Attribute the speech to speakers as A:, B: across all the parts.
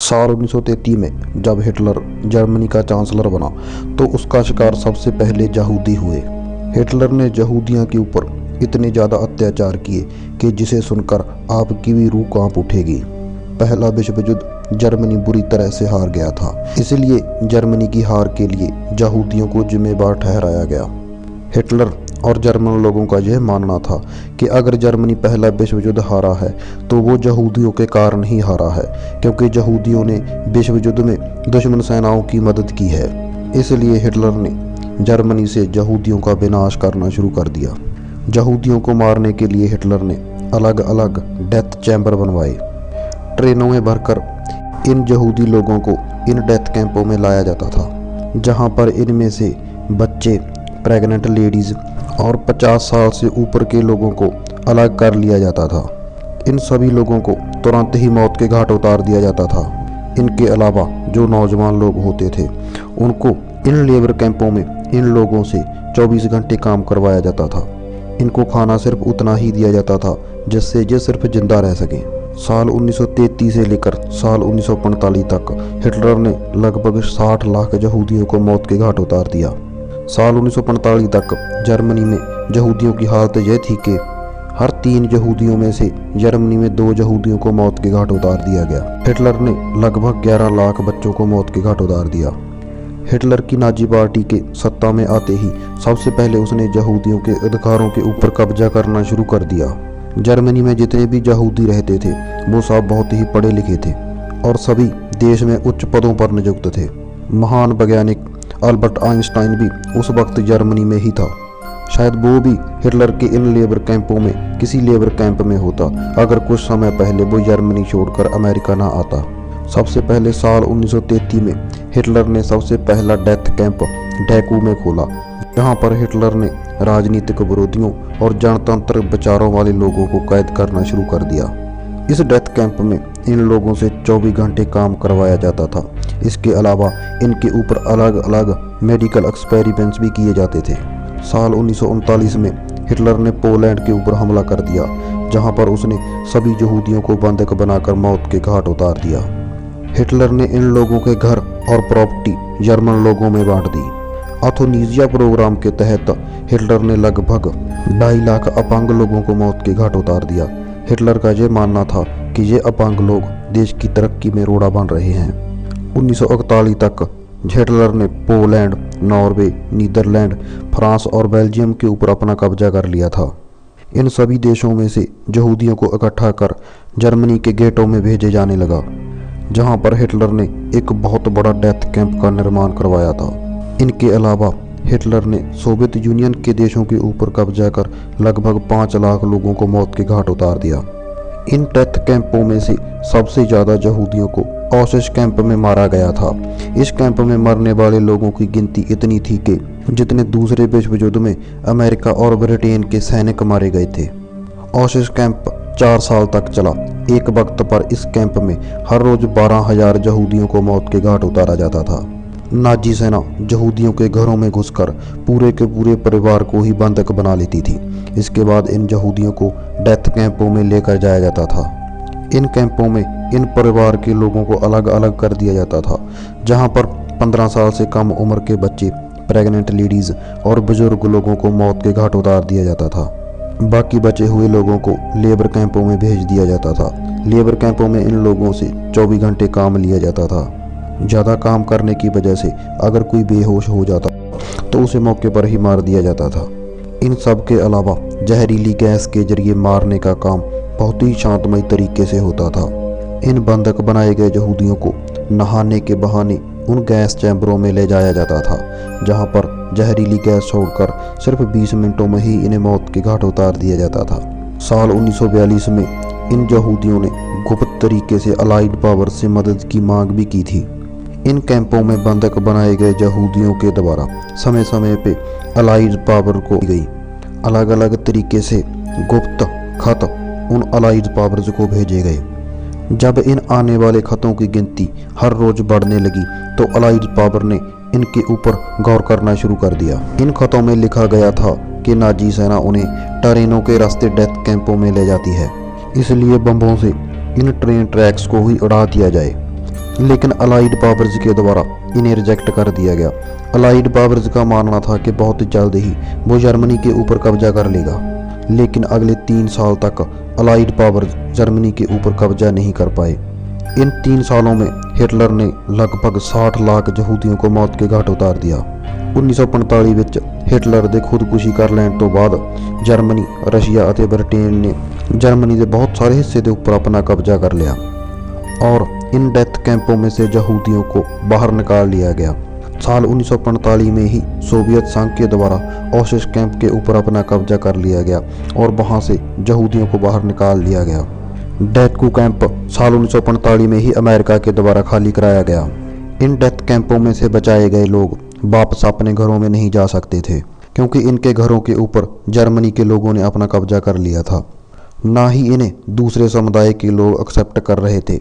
A: साल 1933 में जब हिटलर जर्मनी का चांसलर बना तो उसका शिकार सबसे पहले यहूदी हुए। हिटलर ने यहूदियों के ऊपर इतने ज़्यादा अत्याचार किए कि जिसे सुनकर आपकी भी रूह कांप उठेगी। पहला विश्व युद्ध जर्मनी बुरी तरह से हार गया था, इसलिए जर्मनी की हार के लिए यहूदियों को जिम्मेदार ठहराया गया। हिटलर और जर्मन लोगों का यह मानना था कि अगर जर्मनी पहला विश्व युद्ध हारा है तो वो यहूदियों के कारण ही हारा है, क्योंकि यहूदियों ने विश्व युद्ध में दुश्मन सेनाओं की मदद की है। इसलिए हिटलर ने जर्मनी से यहूदियों का विनाश करना शुरू कर दिया। यहूदियों को मारने के लिए हिटलर ने अलग अलग डेथ चैम्बर बनवाए। ट्रेनों में भरकर इन यहूदी लोगों को इन डेथ कैंपों में लाया जाता था, जहाँ पर इनमें से बच्चे, प्रेग्नेंट लेडीज़ और 50 साल से ऊपर के लोगों को अलग कर लिया जाता था। इन सभी लोगों को तुरंत ही मौत के घाट उतार दिया जाता था। इनके अलावा जो नौजवान लोग होते थे उनको इन लेबर कैंपों में इन लोगों से 24 घंटे काम करवाया जाता था। इनको खाना सिर्फ उतना ही दिया जाता था जिससे ये सिर्फ जिंदा रह सकें। साल 1933 से लेकर साल 1945 तक हिटलर ने लगभग 60 लाख यहूदियों को मौत के घाट उतार दिया। साल 1945 तक जर्मनी में यहूदियों की हालत यह थी कि हर 3 यहूदियों में से जर्मनी में 2 यहूदियों को मौत के घाट उतार दिया गया। हिटलर ने लगभग 11 लाख बच्चों को मौत के घाट उतार दिया। हिटलर की नाजी पार्टी के सत्ता में आते ही सबसे पहले उसने यहूदियों के अधिकारों के ऊपर कब्जा करना शुरू कर दिया। जर्मनी में जितने भी यहूदी रहते थे वो सब बहुत ही पढ़े लिखे थे और सभी देश में उच्च पदों पर नियुक्त थे। महान वैज्ञानिक अल्बर्ट आइंस्टाइन भी उस वक्त जर्मनी में ही था। शायद वो भी हिटलर के इन लेबर कैंपों में किसी लेबर कैंप में होता अगर कुछ समय पहले वो जर्मनी छोड़कर अमेरिका ना आता। सबसे पहले साल 1933 में हिटलर ने सबसे पहला डेथ कैंप डैकू में खोला, जहां पर हिटलर ने राजनीतिक विरोधियों और जनतंत्र विचारों वाले लोगों को कैद करना शुरू कर दिया। इस डेथ कैंप में इन लोगों से 24 घंटे काम करवाया जाता था। इसके अलावा इनके ऊपर अलग अलग मेडिकल एक्सपेरिमेंट्स भी किए जाते थे। साल 1939 में हिटलर ने पोलैंड के ऊपर हमला कर दिया, जहां पर उसने सभी यहूदियों को बंधक बनाकर मौत के घाट उतार दिया। हिटलर ने इन लोगों के घर और प्रॉपर्टी जर्मन लोगों में बांट दी। अथोनीजिया प्रोग्राम के तहत हिटलर ने लगभग 2.5 लाख अपंग लोगों को मौत के घाट उतार दिया। हिटलर का यह मानना था कि ये अपंग लोग देश की तरक्की में रोड़ा बन रहे हैं। 1941 तक हिटलर ने पोलैंड, नॉर्वे, नीदरलैंड, फ्रांस और बेल्जियम के ऊपर अपना कब्जा कर लिया था। इन सभी देशों में से यहूदियों को इकट्ठा कर जर्मनी के गेटों में भेजे जाने लगा, जहां पर हिटलर ने एक बहुत बड़ा डेथ कैंप का निर्माण करवाया था। इनके अलावा हिटलर ने सोवियत यूनियन के देशों के ऊपर कब्जा कर लगभग 5 लाख लोगों को मौत के घाट उतार दिया। इन डेथ कैंपों में से सबसे ज़्यादा यहूदियों को ऑशेस कैंप में मारा गया था। इस कैंप में मरने वाले लोगों की गिनती इतनी थी कि जितने दूसरे विश्व युद्ध में अमेरिका और ब्रिटेन के सैनिक मारे गए थे। ऑशेस कैंप 4 साल तक चला। एक वक्त पर इस कैंप में हर रोज 12,000 यहूदियों को मौत के घाट उतारा जाता था। नाजी सेना यहूदियों के घरों में घुसकर पूरे के पूरे परिवार को ही बंधक बना लेती थी। इसके बाद इन यहूदियों को डेथ कैंपों में लेकर जाया जाता था। इन कैंपों में इन परिवार के लोगों को अलग अलग कर दिया जाता था, जहां पर 15 साल से कम उम्र के बच्चे, प्रेग्नेंट लेडीज़ और बुजुर्ग लोगों को मौत के घाट उतार दिया जाता था। बाकी बचे हुए लोगों को लेबर कैंपों में भेज दिया जाता था। लेबर कैंपों में इन लोगों से 24 घंटे काम लिया जाता था। ज़्यादा काम करने की वजह से अगर कोई बेहोश हो जाता तो उसे मौके पर ही मार दिया जाता था। इन सब के अलावा जहरीली गैस के जरिए मारने का काम बहुत ही शांतमय तरीके से होता था। इन बंधक बनाए गए यहूदियों को नहाने के बहाने उन गैस चैम्बरों में ले जाया जाता था, जहां पर जहरीली गैस छोड़कर सिर्फ 20 मिनटों में ही इन्हें मौत के घाट उतार दिया जाता था। साल 1942 में इन यहूदियों ने गुप्त तरीके से अलाइड पावर से मदद की मांग भी की थी। इन कैंपों में बंधक बनाए गए यहूदियों के द्वारा समय समय पे अलाइड पावर को गई अलग अलग तरीके से गुप्त खत उन अलाइड पावर्स को भेजे गए। जब इन आने वाले खतों की गिनती हर रोज बढ़ने लगी तो अलाइड पावर ने इनके ऊपर गौर करना शुरू कर दिया। इन खतों में लिखा गया था कि नाजी सेना उन्हें ट्रेनों के रास्ते डेथ कैंपों में ले जाती है, इसलिए बम्बों से इन ट्रेन ट्रैक्स को ही उड़ा दिया जाए। लेकिन अलाइड पावर्स के द्वारा इन्हें रिजेक्ट कर दिया गया। अलाइड पावर्स का मानना था कि बहुत जल्द ही वो जर्मनी के ऊपर कब्जा कर लेगा, लेकिन अगले 3 साल तक अलाइड पावर्स जर्मनी के ऊपर कब्जा नहीं कर पाए। इन 3 सालों में हिटलर ने लगभग 60 लाख यहूदियों को मौत के घाट उतार दिया। 1945 ਵਿੱਚ ਹਿਟਲਰ ਦੇ ਖੁਦਕੁਸ਼ੀ ਕਰ ਲੈਣ ਤੋਂ ਬਾਅਦ ਜਰਮਨੀ, ਰਸ਼ੀਆ ਅਤੇ ਬ੍ਰਿਟੇਨ ਨੇ जर्मनी के बहुत सारे हिस्से के ऊपर अपना कब्जा कर लिया और इन डेथ कैंपों में से यहूदियों को बाहर निकाल लिया गया। साल 1945 में ही सोवियत संघ के द्वारा ऑशेस कैंप के ऊपर अपना कब्जा कर लिया गया और वहां से यहूदियों को बाहर निकाल लिया गया। डेथकू कैंप साल 1945 में ही अमेरिका के द्वारा खाली कराया गया। इन डेथ कैंपों में से बचाए गए लोग वापस अपने घरों में नहीं जा सकते थे, क्योंकि इनके घरों के ऊपर जर्मनी के लोगों ने अपना कब्जा कर लिया था। ना ही इन्हें दूसरे समुदाय के लोग एक्सेप्ट कर रहे थे।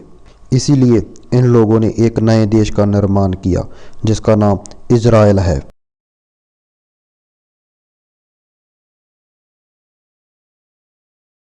A: इसीलिए इन लोगों ने एक नए देश का निर्माण किया जिसका नाम इजराइल है।